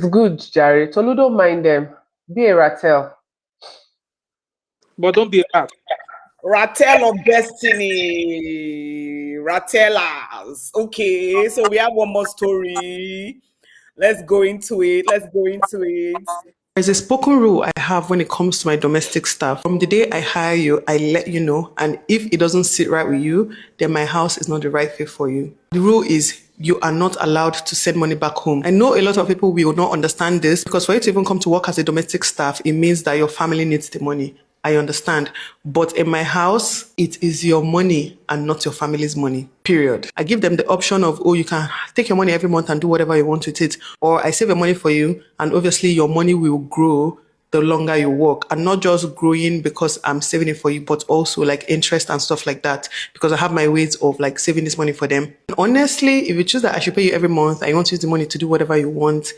is good, Jerry. Tolu, don't mind them. Be a Ratel. But don't be a rat. Ratel of Destiny. Ratellas. Okay, so we have one more story. Let's go into it. Let's go into it. There's a spoken rule I have when it comes to my domestic staff. From the day I hire you, I let you know. And if it doesn't sit right with you, then my house is not the right fit for you. The rule is you are not allowed to send money back home. I know a lot of people will not understand this because for you to even come to work as a domestic staff, it means that your family needs the money. I understand. But in my house, it is your money and not your family's money, period. I give them the option of, oh, you can take your money every month and do whatever you want with it. Or I save your money for you and obviously your money will grow the longer you work, and not just growing because I'm saving it for you, but also like interest and stuff like that, because I have my ways of like saving this money for them. Honestly, if you choose that I should pay you every month and you want to use the money to do whatever you want,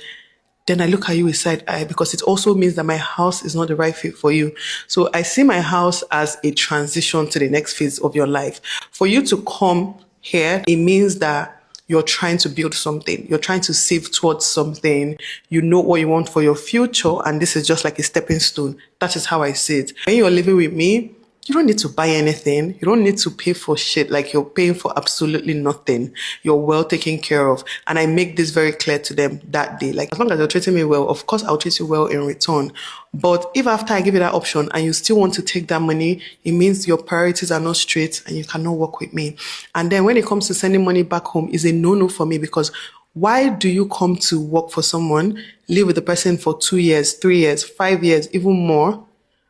then I look at you with side eye because it also means that my house is not the right fit for you. So I see my house as a transition to the next phase of your life. For you to come here, it means that you're trying to build something. You're trying to save towards something. You know what you want for your future, and this is just like a stepping stone. That is how I see it. When you're living with me, you don't need to buy anything. You don't need to pay for shit. Like you're paying for absolutely nothing. You're well taken care of. And I make this very clear to them that day. Like as long as you're treating me well, of course I'll treat you well in return. But if after I give you that option and you still want to take that money, it means your priorities are not straight and you cannot work with me. And then when it comes to sending money back home, is a no-no for me because why do you come to work for someone, live with the person for 2 years, 3 years, 5 years, even more,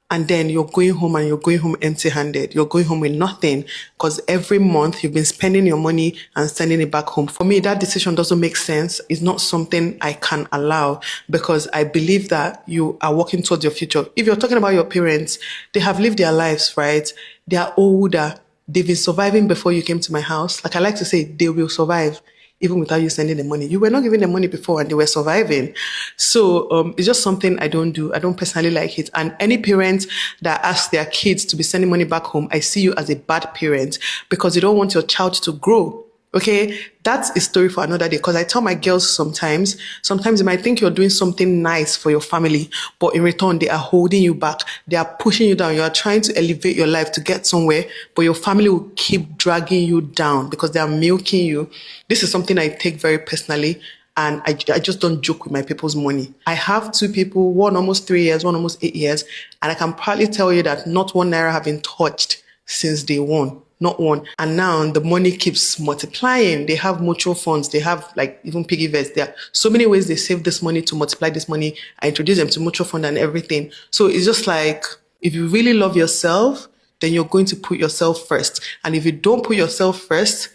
and then you're going home and you're going home empty-handed. You're going home with nothing because every month you've been spending your money and sending it back home. For me, that decision doesn't make sense. It's not something I can allow because I believe that you are working towards your future. If you're talking about your parents, they have lived their lives, right? They are older. They've been surviving before you came to my house. Like I like to say, they will survive even without you sending the money. You were not giving them money before and they were surviving. So it's just something I don't do. I don't personally like it. And any parent that asks their kids to be sending money back home, I see you as a bad parent because you don't want your child to grow. Okay, that's a story for another day because I tell my girls sometimes you might think you're doing something nice for your family, but in return, they are holding you back. They are pushing you down. You are trying to elevate your life to get somewhere, but your family will keep dragging you down because they are milking you. This is something I take very personally. And I just don't joke with my people's money. I have 2 people, one almost 3 years, one almost 8 years. And I can proudly tell you that not 1 naira have been touched since day one. Not one. And now the money keeps multiplying. They have mutual funds. They have like even piggy vests. There are so many ways they save this money to multiply this money. I introduce them to mutual fund and everything. So it's just like, if you really love yourself, then you're going to put yourself first. And if you don't put yourself first,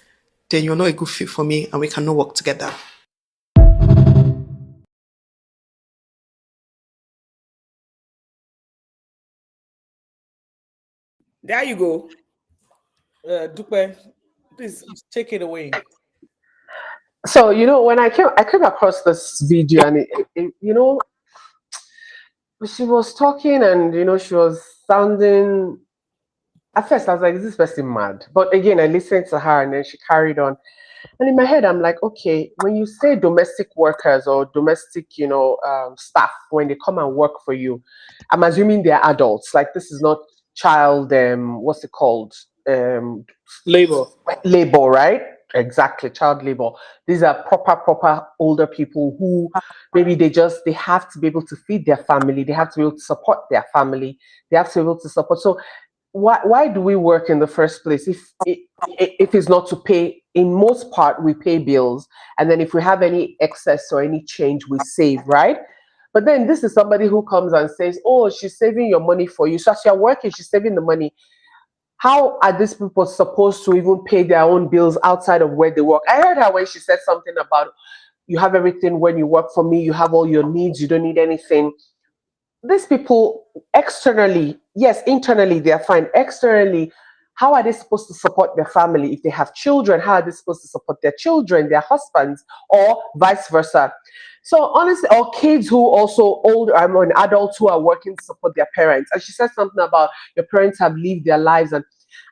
then you're not a good fit for me and we cannot work together. There you go. Dupe, please take it away. So when I came across this video and she was talking and she was sounding. At first, I was like, "Is this person mad?" But again, I listened to her and then she carried on. And in my head, I'm like, okay, when you say domestic workers or domestic, staff, when they come and work for you, I'm assuming they're adults. Like this is not child, what's it called? Um, Labor. Labor, right? Exactly, child labor. These are proper older people who maybe they have to be able to feed their family, they have to be able to support their family, they have to be able to support. So why do we work in the first place if it's not to pay? In most part we pay bills, and then if we have any excess or any change we save, right? But then this is somebody who comes and says, oh, she's saving your money for you. So as you're working, she's saving the money. How are these people supposed to even pay their own bills outside of where they work? I heard her when she said something about you have everything when you work for me, you have all your needs, you don't need anything. These people externally, yes, internally they're fine. Externally, how are they supposed to support their family? If they have children, how are they supposed to support their children, their husbands, or vice versa? So honestly, or kids who also older, I mean adults who are working to support their parents. And she said something about your parents have lived their lives, and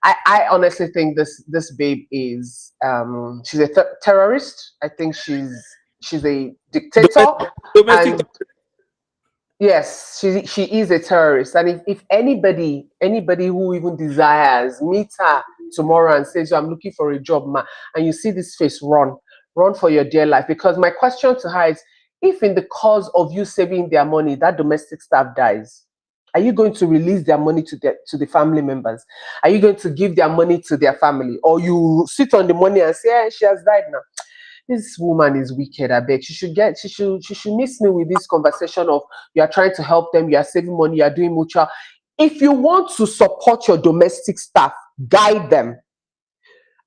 I honestly think this babe is she's a terrorist. I think she's she's a dictator, Domestic. and yes, she is a terrorist. And if anybody who even desires meet her tomorrow and says, I'm looking for a job, ma, and you see this face, run for your dear life. Because my question to her is, if in the cause of you saving their money, that domestic staff dies, are you going to release their money to the family members? Are you going to give their money to their family? Or you sit on the money and say, she has died now? This woman is wicked. I beg. She should miss me with this conversation of, you are trying to help them, you are saving money, you are doing mutual. If you want to support your domestic staff, guide them,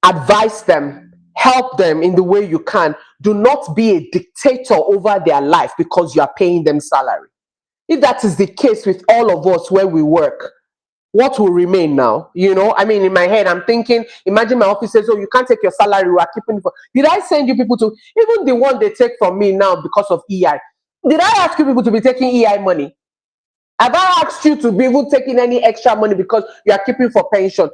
advise them, help them in the way you can. Do not be a dictator over their life because you are paying them salary. If that is the case with all of us where we work, what will remain now? I mean, in my head, I'm thinking, imagine my office says, oh, you can't take your salary, we are keeping it for. Did I send you people to, even the one they take from me now because of EI? Did I ask you people to be taking EI money? Have I asked you to be even taking any extra money because you are keeping for pension?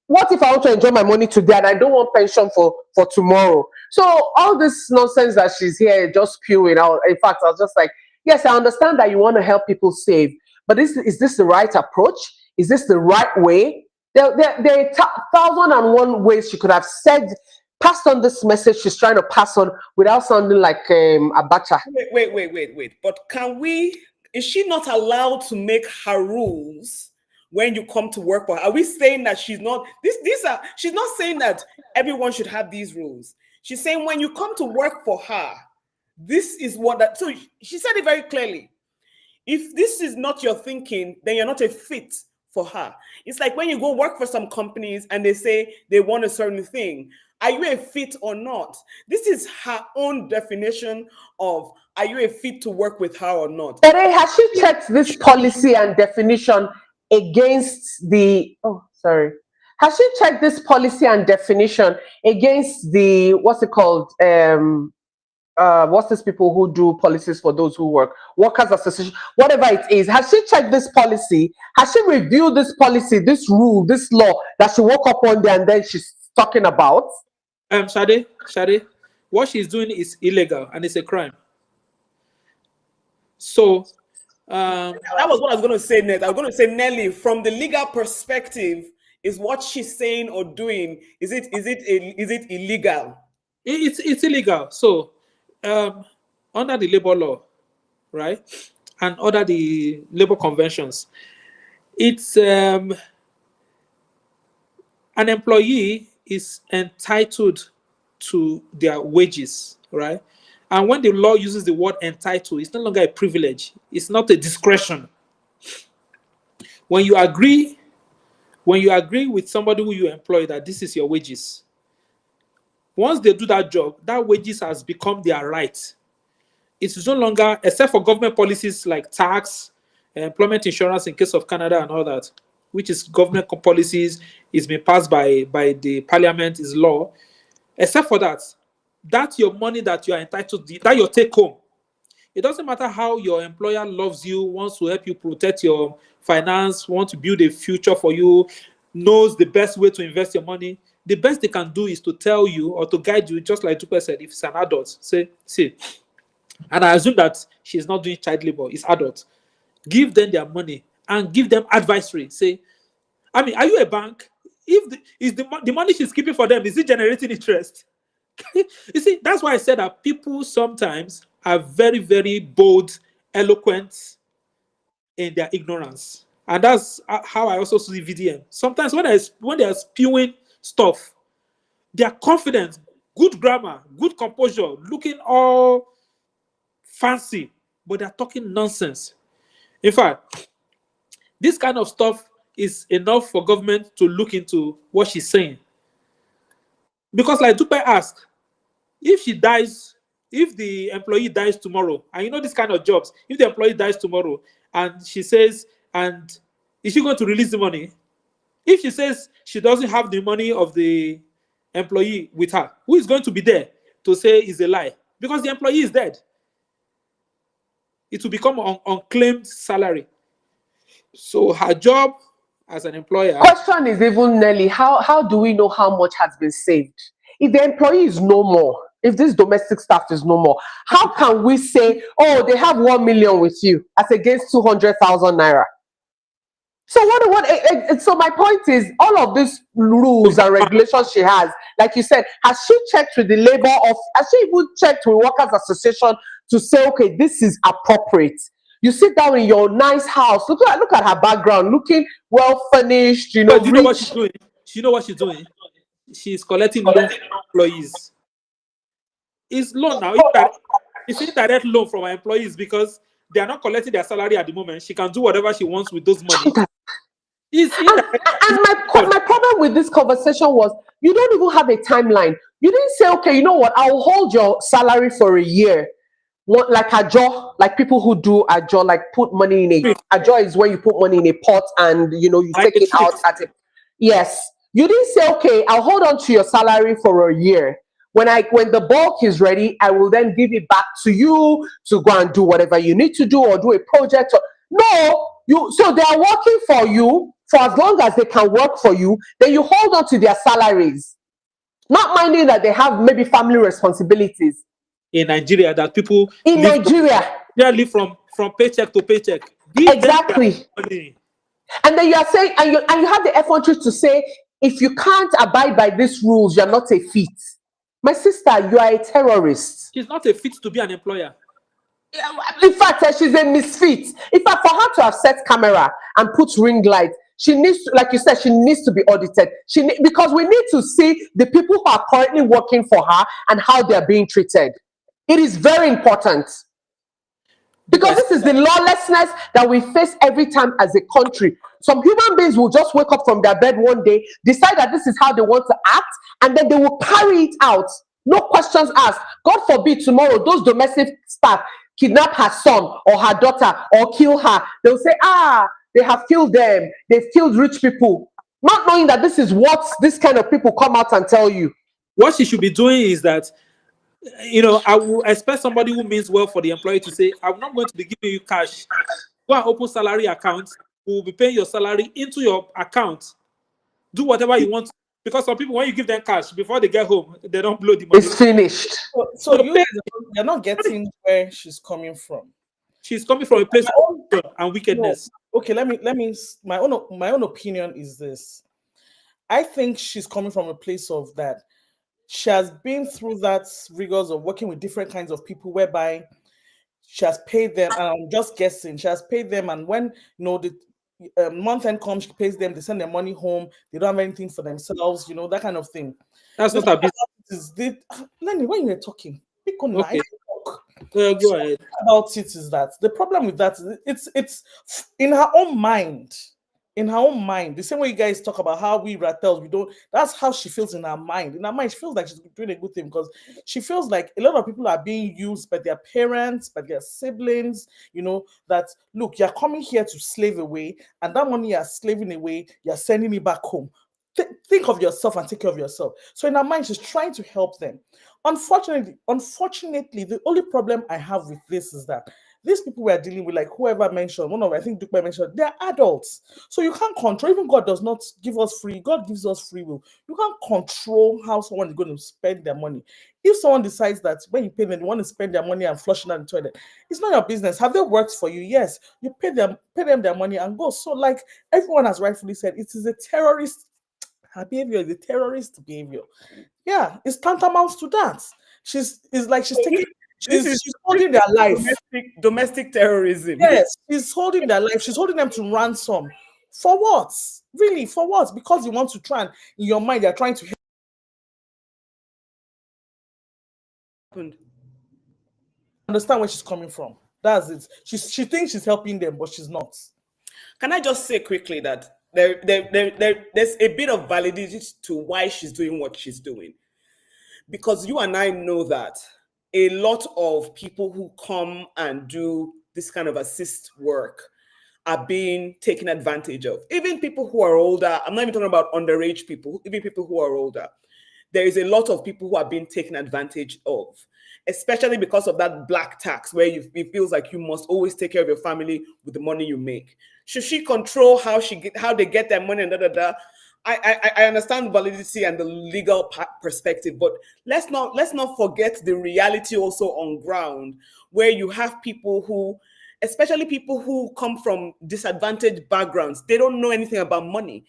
What if I want to enjoy my money today and I don't want pension for tomorrow? So all this nonsense that she's here just spewing out. In fact, I was just like, yes, I understand that you want to help people save, but is this the right approach? Is this the right way? There are 1,001 ways she could have passed on this message she's trying to pass on without sounding like Abacha. Wait. But is she not allowed to make her rules when you come to work for her? Are we saying that she's not, she's not saying that everyone should have these rules. She's saying when you come to work for her, this is so she said it very clearly. If this is not your thinking, then you're not a fit for her. It's like when you go work for some companies and they say they want a certain thing. Are you a fit or not? This is her own definition of, are you a fit to work with her or not? But hey, has she checked this policy and definition against has she checked this policy and definition against the, what's it called? What's these people who do policies for those who work, workers association, whatever it is? Has she checked this policy? Has she reviewed this policy, this rule, this law that she woke up one day and then she's talking about? Shade, what she's doing is illegal and it's a crime. So that was what I was going to say next. I was going to say, Nelly, from the legal perspective, is what she's saying or doing, is it illegal? It's illegal. So under the labor law, right, and under the labor conventions, it's an employee is entitled to their wages, right? And when the law uses the word entitled, it's no longer a privilege. It's not a discretion. When you agree with somebody who you employ that this is your wages, once they do that job, that wages has become their right. It's no longer, except for government policies like tax, employment insurance in case of Canada and all that, which is government policies, it's been passed by the parliament, is law. Except for that, that's your money that you are entitled to, that your take home. It doesn't matter how your employer loves you, wants to help you protect your finance, wants to build a future for you, knows the best way to invest your money. The best they can do is to tell you or to guide you, just like Tupe said, if it's an adult, say, see, and I assume that she's not doing child labor, it's adult. Give them their money and give them advisory. Say, I mean, are you a bank? If the money she's keeping for them, is it generating interest? You see, that's why I said that people sometimes are very, very bold, eloquent in their ignorance. And that's how I also see VDM. Sometimes when they are spewing stuff, they are confident, good grammar, good composure, looking all fancy, but they're talking nonsense. In fact, this kind of stuff is enough for government to look into what she's saying. Because like Dupe asked, if she dies, if the employee dies tomorrow, and you know this kind of jobs, if the employee dies tomorrow, and she says, and is she going to release the money? If she says she doesn't have the money of the employee with her, who is going to be there to say is a lie? Because the employee is dead. It will become unclaimed salary. So her job as an employer. Question is even, Nelly, how do we know how much has been saved? If the employee is no more, if this domestic staff is no more? How can we say, oh, they have 1 million with you as against 200,000 naira? So so my point is, all of these rules and regulations she has, like you said, has she checked with the labor of, has she even checked with workers association to say, okay, this is appropriate? You sit down in your nice house, look at her background, looking well furnished, you know, But do you know what she's rich. doing? You know what she's doing? She's collecting loan from employees. It's loan now. It's indirect loan from her employees because they are not collecting their salary at the moment. She can do whatever she wants with those money. It's indirect. And my problem with this conversation was, you don't even have a timeline. You didn't say, okay, you know what, I'll hold your salary for a year. What, like ajo, like people who do ajo, like put money in a ajo is where you put money in a pot and you know you I take it get out it. at it. Yes. You didn't say, okay, I'll hold on to your salary for a year. When the bulk is ready, I will then give it back to you to go and do whatever you need to do or do a project. No, so they are working for you for as long as they can work for you, then you hold on to their salaries. Not minding that they have maybe family responsibilities. In Nigeria, that people In Nigeria. live from paycheck to paycheck. Give Exactly. them their money. And then you are saying, and you have the effrontery to say, if you can't abide by these rules, you're not a fit. My sister, you are a terrorist. She's not a fit to be an employer. In fact, she's a misfit. In fact, for her to have set camera and put ring light, she needs to, like you said, she needs to be audited. Because we need to see the people who are currently working for her and how they're being treated. It is very important. Because this is the lawlessness that we face every time as a country. Some human beings will just wake up from their bed one day, decide that this is how they want to act, and then they will carry it out. No questions asked. God forbid tomorrow those domestic staff kidnap her son or her daughter or kill her. They'll say, they have killed them. They've killed rich people. Not knowing that this is what this kind of people come out and tell you. What she should be doing is that, you know, I will expect somebody who means well for the employee to say, I'm not going to be giving you cash. Go and open salary accounts. We will be paying your salary into your account. Do whatever you want. Because some people, when you give them cash, before they get home, they don't blow the money. It's finished. So you're not getting where she's coming from. She's coming from a place of and wickedness. No. Okay, let me my own opinion is this. I think she's coming from a place of that she has been through that rigors of working with different kinds of people whereby she has paid them, and I'm just guessing, she has paid them, and when the month end comes, she pays them, they send their money home, they don't have anything for themselves, that kind of thing. That's not a business. Lenny, when you're talking, pick on Okay. Go ahead. About it is that the problem with that is it's in her own mind. In her own mind, the same way you guys talk about how we rattles, we don't. That's how she feels in her mind. In her mind, she feels like she's doing a good thing because she feels like a lot of people are being used by their parents, by their siblings. That look, you're coming here to slave away, and that money you're slaving away, you're sending it back home. Think of yourself and take care of yourself. So in her mind, she's trying to help them. Unfortunately, the only problem I have with this is that these people we are dealing with, like whoever mentioned, I think Dupe mentioned, they're adults. So you can't control, even God does not give us free, God gives us free will. You can't control how someone is going to spend their money. If someone decides that when you pay them, they want to spend their money and flush it down the toilet, it's not your business. Have they worked for you? Yes. You pay them their money and go. So like everyone has rightfully said, it is a terrorist behavior, the terrorist behavior. Yeah, it's tantamount to that. She's holding their life. Domestic terrorism. Yes, she's holding their life. She's holding them to ransom. For what? Really, for what? Because you want to try and in your mind you're trying to understand where she's coming from. That's it. She thinks she's helping them, but she's not. Can I just say quickly that there's a bit of validity to why she's doing what she's doing. Because you and I know that a lot of people who come and do this kind of assist work are being taken advantage of. Even people who are older, I'm not even talking about underage people, even people who are older. There is a lot of people who are being taken advantage of, especially because of that black tax where it feels like you must always take care of your family with the money you make. Should she control how they get their money and I understand validity and the legal perspective, but let's not forget the reality also on ground, where you have people who, especially people who come from disadvantaged backgrounds, they don't know anything about money.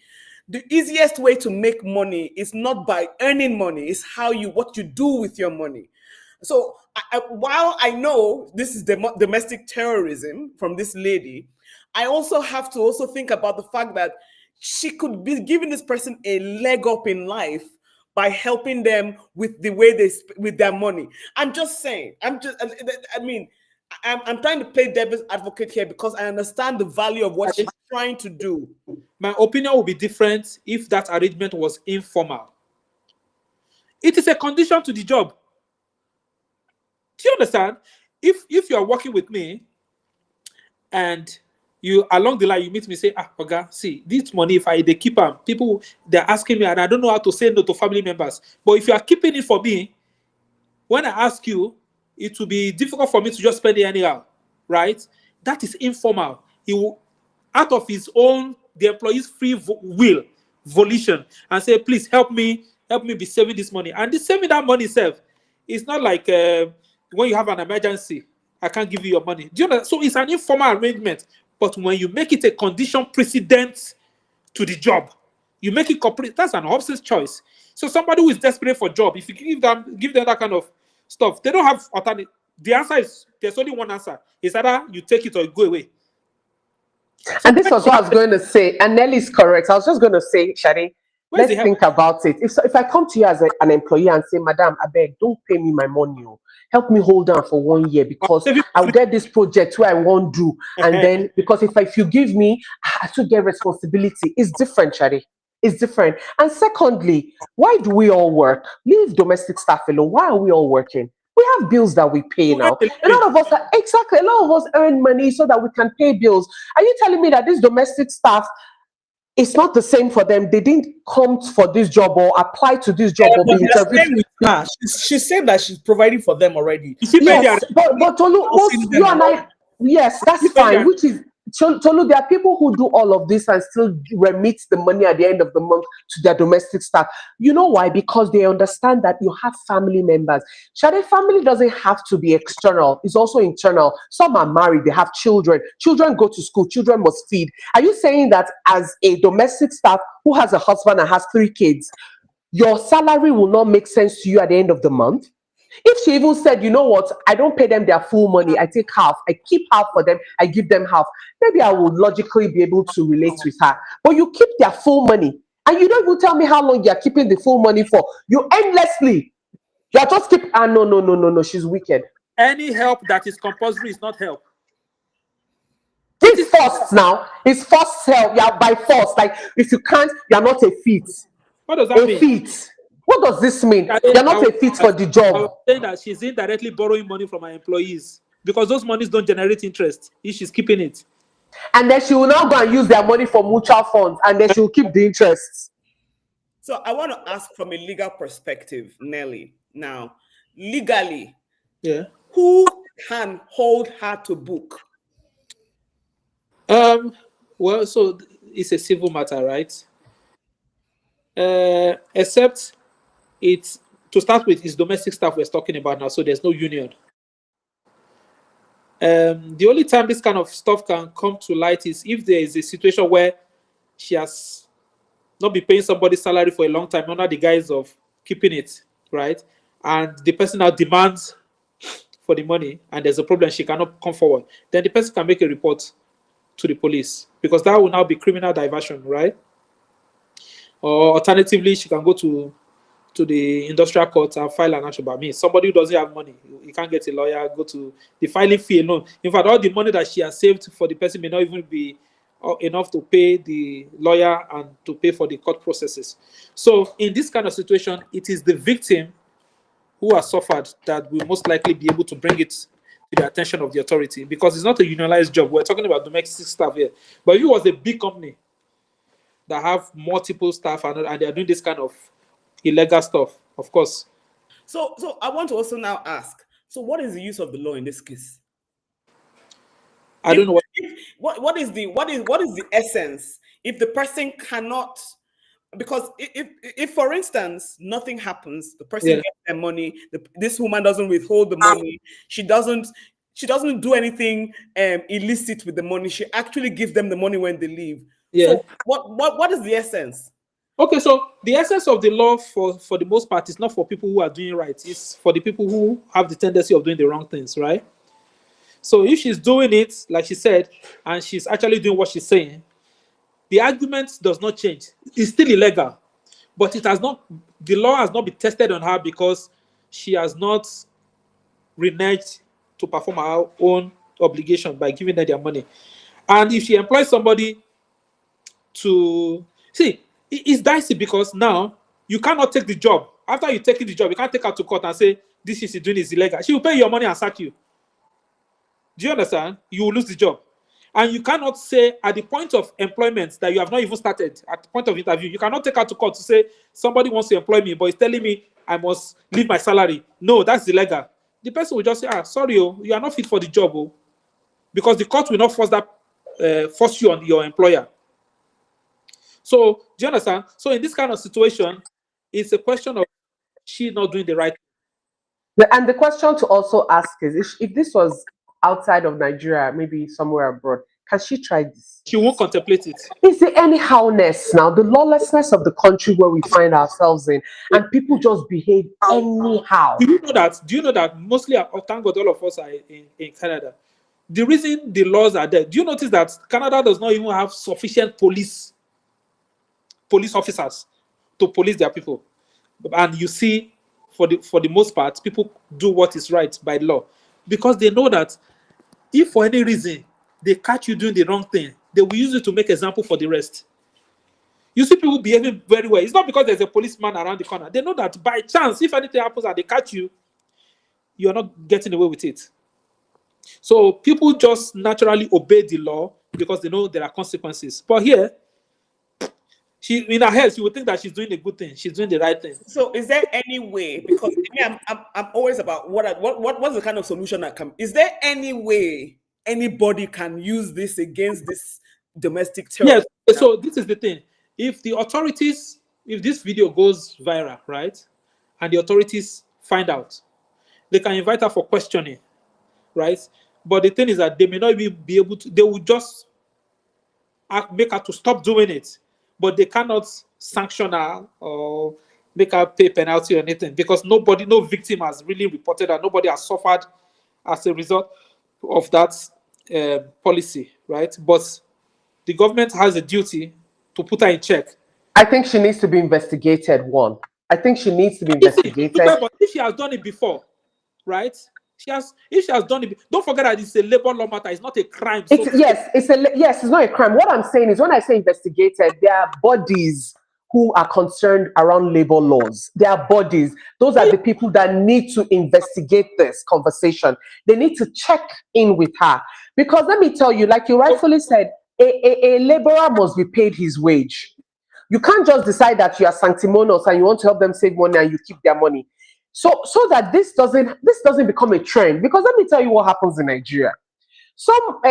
The easiest way to make money is not by earning money, it's what you do with your money. So while I know this is domestic terrorism from this lady, I also have to also think about the fact that she could be giving this person a leg up in life by helping them with the way with their money. I'm just saying. I mean, I'm trying to play devil's advocate here because I understand the value of what she's trying to do. My opinion would be different if that arrangement was informal. It is a condition to the job. Do you understand? If you are working with me and you along the line you meet me, say, Oga, see this money, if they keep them, people they're asking me and I don't know how to say no to family members. But if you are keeping it for me, when I ask you, it will be difficult for me to just spend it anyhow, right? That is informal. He will, out of his own, the employee's free will, volition, and say, please help me be saving this money. And this saving that money itself, it's not like when you have an emergency, I can't give you your money. Do you know? So it's an informal arrangement. But when you make it a condition precedent to the job, you make it complete. That's an opposite choice. So somebody who is desperate for a job, if you give them that kind of stuff, they don't have alternative. The answer is there's only one answer. It's either you take it or you go away. And this was what I was going to say. And Nelly's correct. I was just going to say, Shadi, let's think about it. If I come to you as an employee and say, Madam, I beg, don't pay me my money. Help me hold on for 1 year because I'll get this project where I won't do. And then, because if you give me, I have to get responsibility. It's different, Shadi. It's different. And secondly, why do we all work? Leave domestic staff alone. Why are we all working? We have bills that we pay now. A lot of us earn money so that we can pay bills. Are you telling me that this domestic staff, it's not the same for them? They didn't come for this job or apply to this job or be interviewed. She said that she's providing for them already. Yes, but Tolu, you and I, yes, that's fine. Which is Tolu, there are people who do all of this and still remit the money at the end of the month to their domestic staff. You know why? Because they understand that you have family members. Shade, family doesn't have to be external. It's also internal. Some are married. They have children. Children go to school. Children must feed. Are you saying that as a domestic staff who has a husband and has 3 kids, your salary will not make sense to you at the end of the month? If she even said, you know what, I don't pay them their full money, I take half, I keep half for them, I give them half, maybe I would logically be able to relate with her. But you keep their full money and you don't even tell me how long you're keeping the full money for. You endlessly, you're just keep, no, she's wicked. Any help that is compulsory is not help. This is forced now. It's forced help. Yeah, by force. Like if you can't, you're not a fit. What does that mean? A fit. What does this mean? You're not a fit for the job. I was saying that she's indirectly borrowing money from her employees because those monies don't generate interest if she's keeping it. And then she will now go and use their money for mutual funds and then she will keep the interest. So I want to ask from a legal perspective, Nelly. Now, legally, who can hold her to book? Well, so it's a civil matter, right? Except it's, to start with, it's domestic staff we're talking about now, so there's no union. The only time this kind of stuff can come to light is if there is a situation where she has not been paying somebody's salary for a long time under the guise of keeping it, right? And the person now demands for the money and there's a problem, she cannot come forward. Then the person can make a report to the police because that will now be criminal diversion, right? Or alternatively, she can go to the industrial court and file an action. But me, somebody who doesn't have money, you can't get a lawyer, go to the filing fee alone. In fact, all the money that she has saved for the person may not even be enough to pay the lawyer and to pay for the court processes. So in this kind of situation, it is the victim who has suffered that will most likely be able to bring it to the attention of the authority because it's not a unionized job. We're talking about domestic staff here. But if it was a big company that have multiple staff and they're doing this kind of illegal stuff, of course. So I want to also now ask, so what is the use of the law in this case? I don't know what is the essence if the person cannot because if for instance nothing happens, the person Yeah. gets their money, this woman doesn't withhold the money, she doesn't do anything illicit with the money, she actually gives them the money when they leave. Yeah. So what is the essence? Okay, so the essence of the law for the most part is not for people who are doing right. It's for the people who have the tendency of doing the wrong things, right? So if she's doing it, like she said, and she's actually doing what she's saying, the argument does not change. It's still illegal, but it has not. The law has not been tested on her because she has not reneged to perform her own obligation by giving them their money. And if she employs somebody to see, it's dicey because now you cannot take the job. After you take the job, you can't take her to court and say this she's doing is illegal. She will pay your money and sack you. Do you understand? You will lose the job. And you cannot say at the point of employment that you have not even started, at the point of interview, you cannot take her to court to say somebody wants to employ me, but is telling me I must leave my salary. No, that's illegal. The person will just say, sorry, you are not fit for the job, because the court will not force you on your employer. So, do you understand? So, in this kind of situation, it's a question of she not doing the right thing. And the question to also ask is, if this was outside of Nigeria, maybe somewhere abroad, can she try this? She won't contemplate it. Is there anyhowness now? The lawlessness of the country where we find ourselves in, and people just behave anyhow. Do you know that mostly, thank God, all of us are in Canada. The reason the laws are there, do you notice that Canada does not even have sufficient police officers to police their people? And you see, for the most part, people do what is right by law because they know that if for any reason they catch you doing the wrong thing, they will use it to make example for the rest. You see people behaving very well. It's not because there's a policeman around the corner. They know that by chance, if anything happens and they catch you, you're not getting away with it. So people just naturally obey the law because they know there are consequences. But here, she in her head, she would think that she's doing a good thing. She's doing the right thing. So is there any way, because I'm always about what's the kind of solution that can, is there any way anybody can use this against this domestic terror? Yes. So this is the thing. If this video goes viral, right, and the authorities find out, they can invite her for questioning, right? But the thing is that they may not even be able to, they will just make her to stop doing it, but they cannot sanction her or make her pay penalty or anything because no victim has really reported that nobody has suffered as a result of that policy, right? But the government has a duty to put her in check. I think she needs to be investigated. I think she needs to be investigated. But if she has done it before, right? If she has done it, don't forget that it's a labor law matter. It's not a crime. It's not a crime. What I'm saying is, when I say investigated, there are bodies who are concerned around labor laws. There are bodies. Those are the people that need to investigate this conversation. They need to check in with her. Because let me tell you, like you rightfully said, a laborer must be paid his wage. You can't just decide that you are sanctimonious and you want to help them save money and you keep their money. So that this doesn't become a trend. Because let me tell you what happens in Nigeria. Some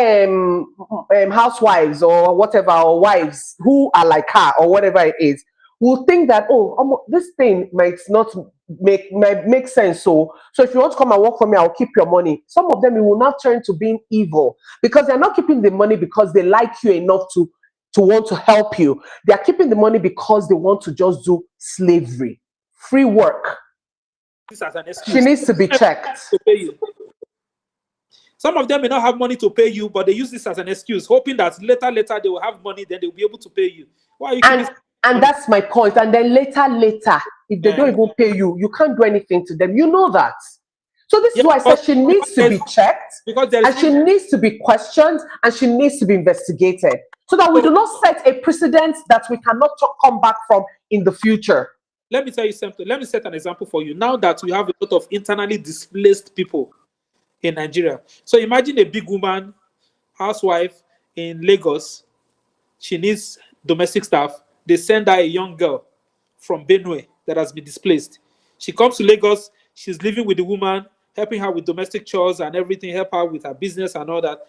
housewives or whatever, or wives who are like her or whatever it is, will think that, this thing might make sense. So if you want to come and work for me, I'll keep your money. Some of them, it will not turn to being evil because they're not keeping the money because they like you enough to want to help you. They're keeping the money because they want to just do slavery, free work. This as an excuse. She needs to be checked. Some of them may not have money to pay you, but they use this as an excuse, hoping that later they will have money, then they will be able to pay you. Why are you and that's my point. And then later, if they don't even pay you, you can't do anything to them. You know that. So this is why I said she needs to be checked, and she needs to be questioned, and she needs to be investigated, so that we do not set a precedent that we cannot come back from in the future. Let me tell you something. Let me set an example for you. Now that we have a lot of internally displaced people in Nigeria. So imagine a big woman, housewife in Lagos. She needs domestic staff. They send her a young girl from Benue that has been displaced. She comes to Lagos. She's living with the woman, helping her with domestic chores and everything, help her with her business and all that.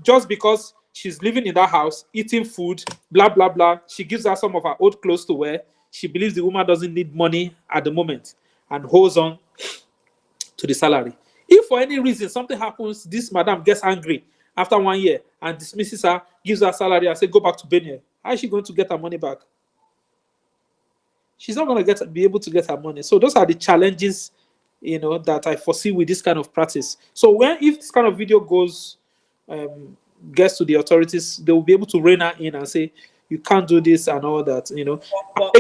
Just because She's living in that house, eating food, blah, blah, blah. She gives her some of her old clothes to wear. She believes the woman doesn't need money at the moment and holds on to the salary. If for any reason something happens, this madam gets angry after 1 year and dismisses her, gives her salary and says, go back to Benin. How is she going to get her money back? She's not going to be able to get her money. So those are the challenges, that I foresee with this kind of practice. So if this kind of video gets to the authorities, they will be able to rein her in and say, you can't do this and all that. But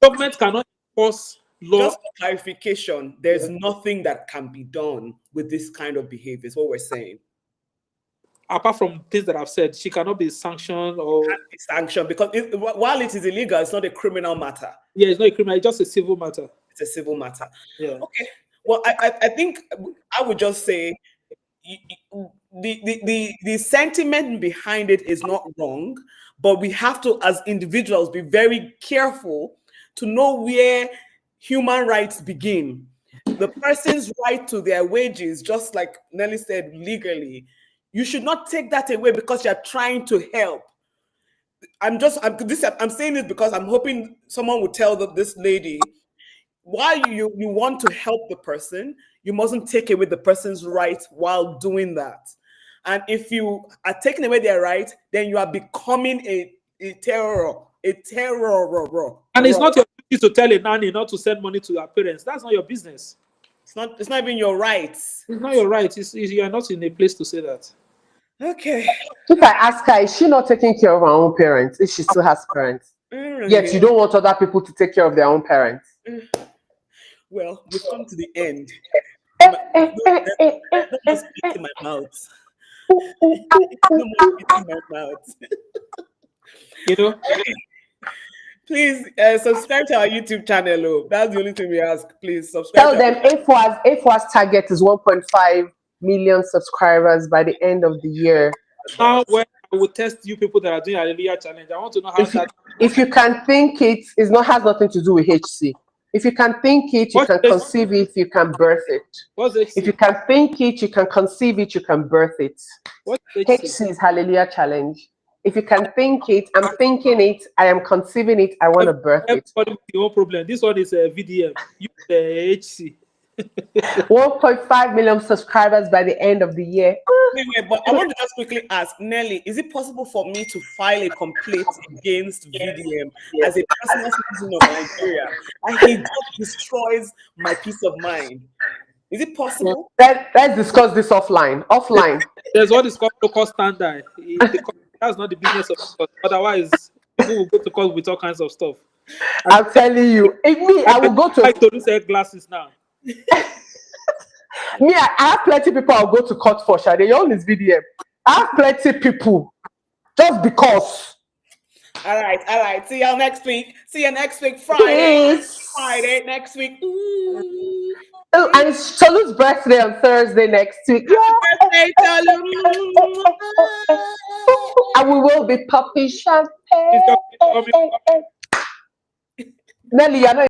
Government cannot enforce law. just for clarification, there's nothing that can be done with this kind of behavior, is what we're saying. Apart from things that I've said, she cannot be sanctioned or Can't be sanctioned because while it is illegal, it's not a criminal matter. yeah, it's not a criminal, it's just a civil matter. It's a civil matter. Yeah. Okay. Well, I think I would just say the sentiment behind it is not wrong, but we have to, as individuals, be very careful to know where human rights begin. The person's right to their wages, just like Nelly said, legally, you should not take that away because you're trying to help. I'm saying this because I'm hoping someone will tell this lady, while you want to help the person, you mustn't take away the person's right while doing that. And if you are taking away their right, then you are becoming a terror. And it's not your duty to tell a nanny not to send money to her parents. That's not your business. It's not even your rights. It's not your right. You are not in a place to say that. Okay. If I ask her, is she not taking care of her own parents if she still has parents? Yet you don't want other people to take care of their own parents. Well, we've come to the end. Don't just spit in my mouth. No more spit in my mouth. Please subscribe to our YouTube channel. Oh. That's the only thing we ask. Please subscribe. Tell them A4's target is 1.5 million subscribers by the end of the year. Now, when I will test you people that are doing Hallelujah Challenge, I want to know how if you can think it, has nothing to do with HC. If you can think it, you can conceive it, you can birth it. What's HC? If you can think it, you can conceive it, you can birth it. What's HC is Hallelujah Challenge. If you can think it, I'm thinking it, I am conceiving it, I want to birth it. No problem. This one is a VDM. You HC. 1.5 million subscribers by the end of the year. Anyway, but I want to just quickly ask Nelly, is it possible for me to file a complaint against VDM as a personal citizen of Nigeria? And he just destroys my peace of mind. Is it possible? Let's discuss this offline. There's what is called local standard. That's not the business of court. Otherwise, people will go to court with all kinds of stuff. I'm telling you, I will go to. I to lose glasses now. Me, I have plenty of people I'll go to court for. Shade, your own is VDM. I have plenty of people just because. All right. See you next week. Friday. Yes. Friday next week. Ooh. Oh, and it's Tolu's birthday on Thursday next week. Birthday, Tolu. And we will be popping champagne. Nelly, you're not